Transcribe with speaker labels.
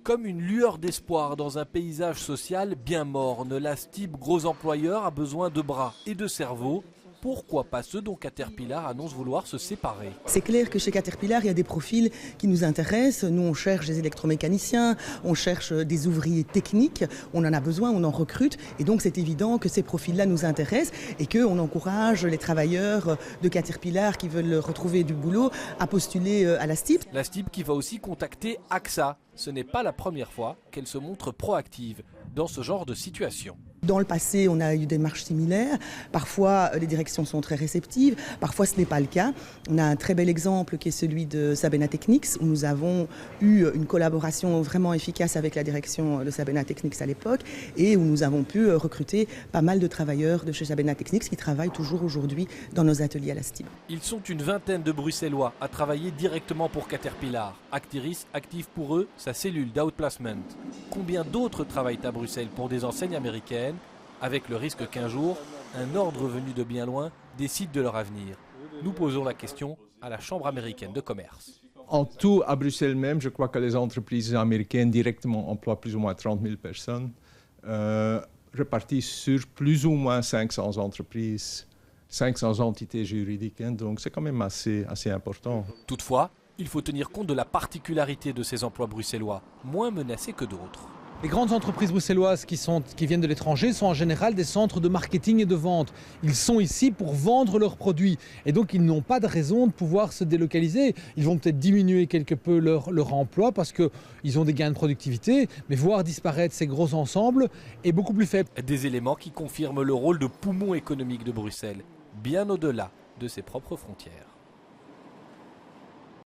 Speaker 1: Comme une lueur d'espoir dans un paysage social bien morne, la STIB, gros employeur, a besoin de bras et de cerveaux. Pourquoi pas ceux dont Caterpillar annonce vouloir se séparer?
Speaker 2: C'est clair que chez Caterpillar, il y a des profils qui nous intéressent. Nous, on cherche des électromécaniciens, on cherche des ouvriers techniques. On en a besoin, on en recrute. Et donc, c'est évident que ces profils-là nous intéressent et qu'on encourage les travailleurs de Caterpillar qui veulent retrouver du boulot à postuler à la STIB.
Speaker 1: La STIB qui va aussi contacter AXA. Ce n'est pas la première fois qu'elle se montre proactive dans ce genre de situation.
Speaker 2: Dans le passé, on a eu des démarches similaires. Parfois, les directions sont très réceptives. Parfois, ce n'est pas le cas. On a un très bel exemple qui est celui de Sabena Technics, où nous avons eu une collaboration vraiment efficace avec la direction de Sabena Technics à l'époque et où nous avons pu recruter pas mal de travailleurs de chez Sabena Technics qui travaillent toujours aujourd'hui dans nos ateliers à la STIB.
Speaker 1: Ils sont une vingtaine de Bruxellois à travailler directement pour Caterpillar. Actiris active pour eux sa cellule d'outplacement. Combien d'autres travaillent à Bruxelles pour des enseignes américaines, avec le risque qu'un jour, un ordre venu de bien loin décide de leur avenir? Nous posons la question à la Chambre américaine de commerce.
Speaker 3: En tout, à Bruxelles même, je crois que les entreprises américaines directement emploient plus ou moins 30 000 personnes, réparties sur plus ou moins 500 entreprises, 500 entités juridiques, donc c'est quand même assez important.
Speaker 1: Toutefois, il faut tenir compte de la particularité de ces emplois bruxellois, moins menacés que d'autres.
Speaker 4: Les grandes entreprises bruxelloises qui viennent de l'étranger sont en général des centres de marketing et de vente. Ils sont ici pour vendre leurs produits et donc ils n'ont pas de raison de pouvoir se délocaliser. Ils vont peut-être diminuer quelque peu leur emploi parce qu'ils ont des gains de productivité, mais voir disparaître ces gros ensembles est beaucoup plus faible.
Speaker 1: Des éléments qui confirment le rôle de poumon économique de Bruxelles, bien au-delà de ses propres frontières.